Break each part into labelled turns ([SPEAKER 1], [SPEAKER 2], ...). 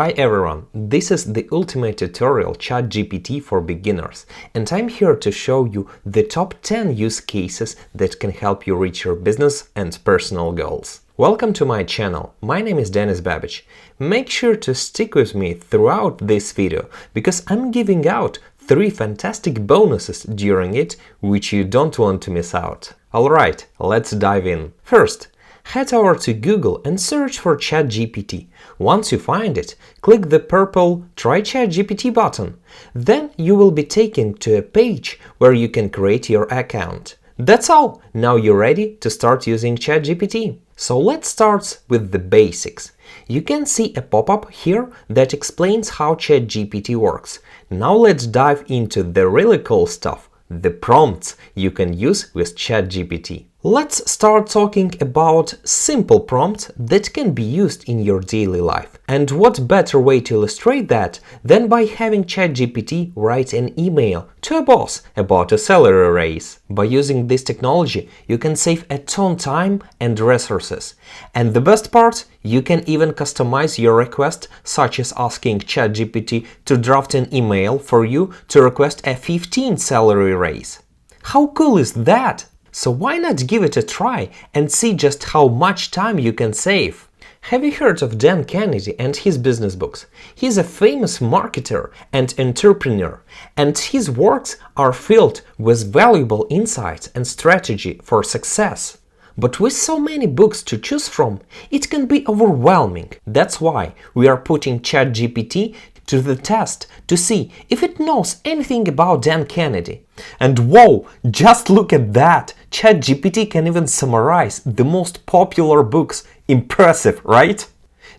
[SPEAKER 1] Hi everyone, this is the ultimate tutorial ChatGPT for beginners, and I'm here to show you the top 10 use cases that can help you reach your business and personal goals. Welcome to my channel, my name is Denis Babic. Make sure to stick with me throughout this video, because I'm giving out 3 fantastic bonuses during it, which you don't want to miss out. Alright, let's dive in. First, head over to Google and search for ChatGPT. Once you find it, click the purple Try ChatGPT button. Then you will be taken to a page where you can create your account. That's all! Now you're ready to start using ChatGPT. So let's start with the basics. You can see a pop-up here that explains how ChatGPT works. Now let's dive into the really cool stuff, the prompts you can use with ChatGPT. Let's start talking about simple prompts that can be used in your daily life. And what better way to illustrate that than by having ChatGPT write an email to a boss about a salary raise. By using this technology, you can save a ton of time and resources. And the best part, you can even customize your request, such as asking ChatGPT to draft an email for you to request a 15 salary raise. How cool is that? So why not give it a try and see just how much time you can save? Have you heard of Dan Kennedy and his business books? He's a famous marketer and entrepreneur, and his works are filled with valuable insights and strategy for success. But with so many books to choose from, it can be overwhelming. That's why we are putting ChatGPT to the test to see if it knows anything about Dan Kennedy. And whoa, just look at that! ChatGPT can even summarize the most popular books. Impressive, right?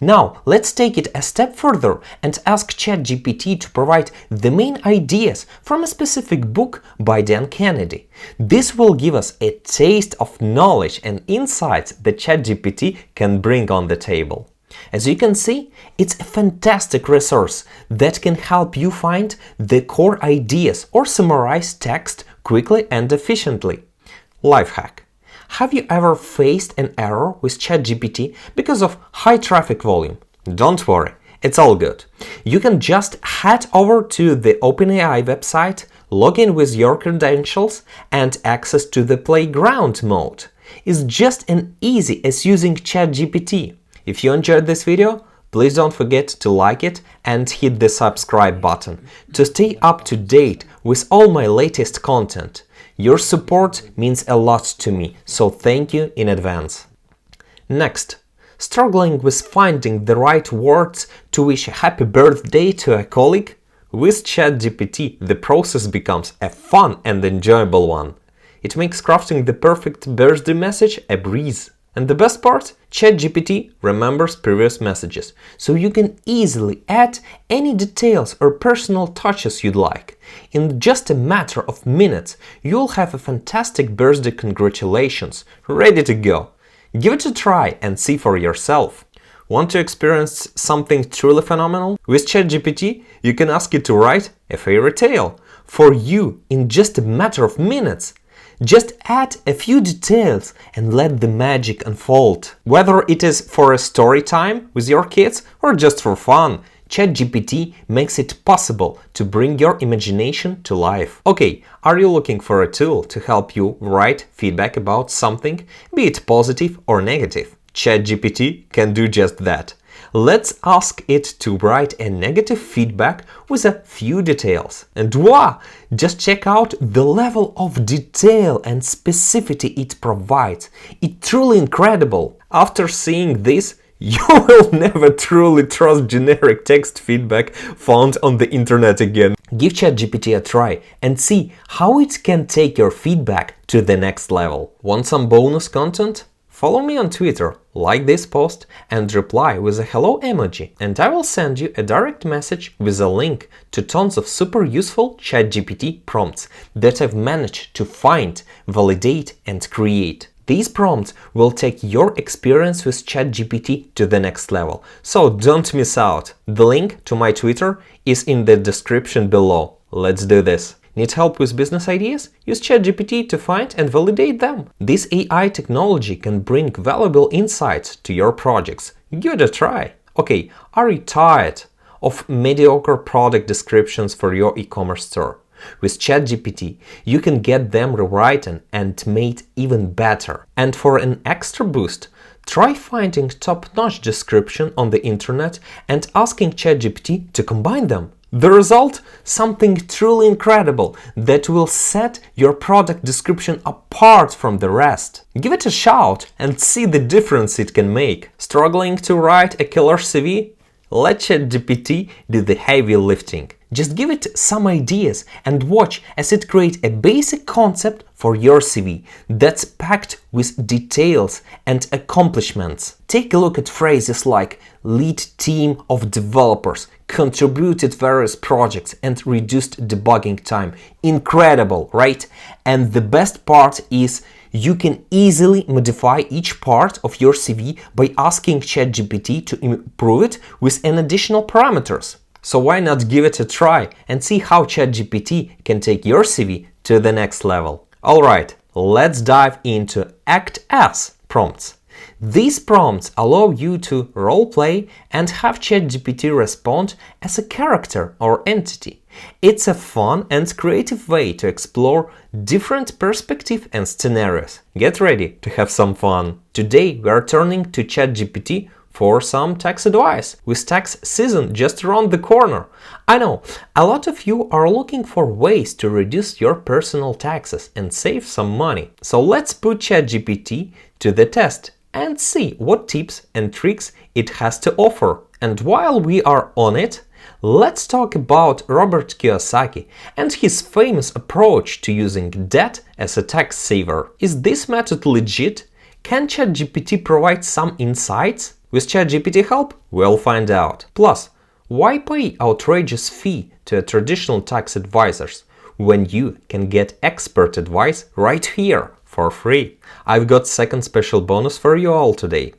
[SPEAKER 1] Now, let's take it a step further and ask ChatGPT to provide the main ideas from a specific book by Dan Kennedy. This will give us a taste of knowledge and insights that ChatGPT can bring on the table. As you can see, it's a fantastic resource that can help you find the core ideas or summarize text quickly and efficiently. Life hack. Have you ever faced an error with ChatGPT because of high traffic volume? Don't worry, it's all good. You can just head over to the OpenAI website, log in with your credentials, and access to the playground mode. It's just as easy as using ChatGPT. If you enjoyed this video, please don't forget to like it and hit the subscribe button to stay up to date with all my latest content. Your support means a lot to me, so thank you in advance. Next, struggling with finding the right words to wish a happy birthday to a colleague? With ChatGPT, the process becomes a fun and enjoyable one. It makes crafting the perfect birthday message a breeze. And the best part? ChatGPT remembers previous messages, so you can easily add any details or personal touches you'd like. In just a matter of minutes, you'll have a fantastic birthday congratulations ready to go. Give it a try and see for yourself. Want to experience something truly phenomenal? With ChatGPT, you can ask it to write a fairy tale for you in just a matter of minutes. Just add a few details and let the magic unfold. Whether it is for a story time with your kids or just for fun, ChatGPT makes it possible to bring your imagination to life. Okay, are you looking for a tool to help you write feedback about something, be it positive or negative? ChatGPT can do just that. Let's ask it to write a negative feedback with a few details. And wow! Just check out the level of detail and specificity it provides. It's truly incredible. After seeing this, you will never truly trust generic text feedback found on the internet again. Give ChatGPT a try and see how it can take your feedback to the next level. Want some bonus content? Follow me on Twitter, like this post and reply with a hello emoji, and I will send you a direct message with a link to tons of super useful ChatGPT prompts that I've managed to find, validate and create. These prompts will take your experience with ChatGPT to the next level, so don't miss out. The link to my Twitter is in the description below. Let's do this. Need help with business ideas? Use ChatGPT to find and validate them. This AI technology can bring valuable insights to your projects. Give it a try. Okay, are you tired of mediocre product descriptions for your e-commerce store? With ChatGPT, you can get them rewritten and made even better. And for an extra boost, try finding top-notch description on the internet and asking ChatGPT to combine them. The result? Something truly incredible that will set your product description apart from the rest. Give it a shout and see the difference it can make. Struggling to write a killer CV? Let ChatGPT do the heavy lifting. Just give it some ideas and watch as it creates a basic concept for your CV that's packed with details and accomplishments. Take a look at phrases like lead team of developers, contributed various projects and reduced debugging time. Incredible, right? And the best part is you can easily modify each part of your CV by asking ChatGPT to improve it with an additional parameters. So why not give it a try and see how ChatGPT can take your CV to the next level? Alright, let's dive into Act As prompts. These prompts allow you to roleplay and have ChatGPT respond as a character or entity. It's a fun and creative way to explore different perspectives and scenarios. Get ready to have some fun. Today we are turning to ChatGPT for some tax advice, with tax season just around the corner. I know, a lot of you are looking for ways to reduce your personal taxes and save some money. So let's put ChatGPT to the test and see what tips and tricks it has to offer. And while we are on it, let's talk about Robert Kiyosaki and his famous approach to using debt as a tax saver. Is this method legit? Can ChatGPT provide some insights? With ChatGPT help, we'll find out. Plus, why pay outrageous fee to traditional tax advisors when you can get expert advice right here for free? I've got second special bonus for you all today.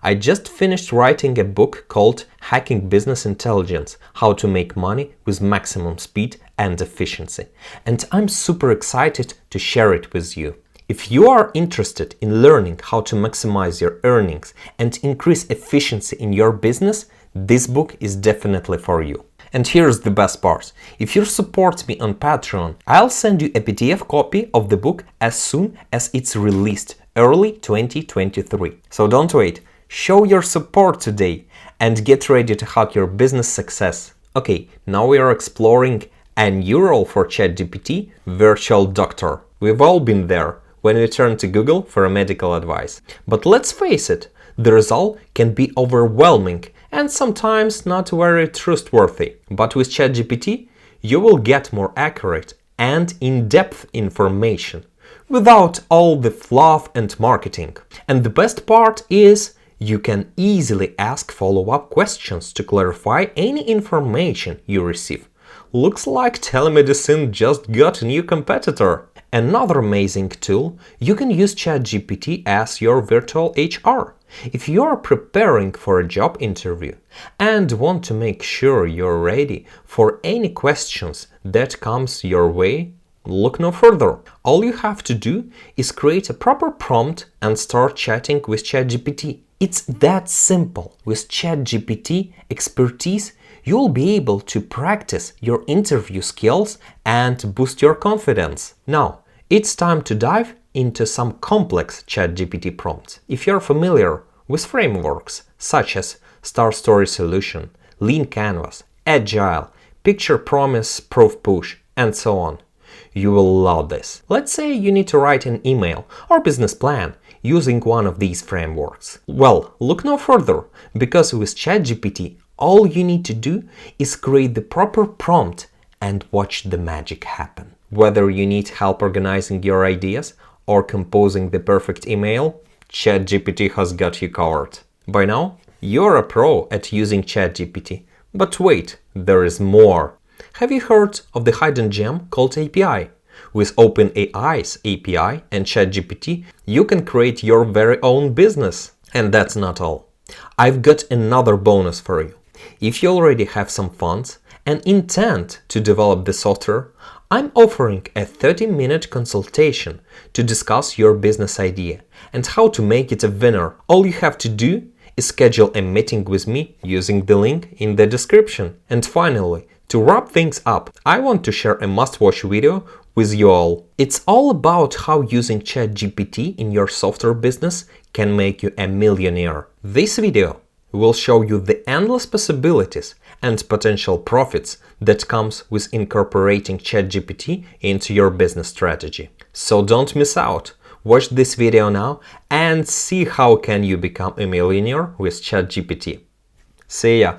[SPEAKER 1] I just finished writing a book called Hacking Business Intelligence: How to Make Money with Maximum Speed and Efficiency, and I'm super excited to share it with you. If you are interested in learning how to maximize your earnings and increase efficiency in your business, this book is definitely for you. And here's the best part. If you support me on Patreon, I'll send you a PDF copy of the book as soon as it's released, early 2023. So don't wait. Show your support today and get ready to hack your business success. Okay, now we are exploring a new role for ChatGPT, virtual doctor. We've all been there when we turn to Google for medical advice. But let's face it, the result can be overwhelming and sometimes not very trustworthy. But with ChatGPT, you will get more accurate and in-depth information without all the fluff and marketing. And the best part is you can easily ask follow-up questions to clarify any information you receive. Looks like telemedicine just got a new competitor. Another amazing tool, you can use ChatGPT as your virtual HR. If you are preparing for a job interview and want to make sure you're ready for any questions that comes your way, look no further. All you have to do is create a proper prompt and start chatting with ChatGPT. It's that simple. With ChatGPT expertise, you'll be able to practice your interview skills and boost your confidence. Now, it's time to dive into some complex ChatGPT prompts. If you're familiar with frameworks such as Star Story Solution, Lean Canvas, Agile, Picture Promise, Proof Push, and so on, you will love this. Let's say you need to write an email or business plan using one of these frameworks. Well, look no further, because with ChatGPT, all you need to do is create the proper prompt and watch the magic happen. Whether you need help organizing your ideas or composing the perfect email, ChatGPT has got you covered. By now, you're a pro at using ChatGPT. But wait, there is more. Have you heard of the hidden gem called API? With OpenAI's API and ChatGPT, you can create your very own business. And that's not all. I've got another bonus for you. If you already have some funds and intend to develop the software, I'm offering a 30-minute consultation to discuss your business idea and how to make it a winner. All you have to do schedule a meeting with me using the link in the description. And finally, to wrap things up, I want to share a must-watch video with you all. It's all about how using ChatGPT in your software business can make you a millionaire. This video will show you the endless possibilities and potential profits that comes with incorporating ChatGPT into your business strategy. So don't miss out. Watch this video now and see how can you become a millionaire with ChatGPT. See ya!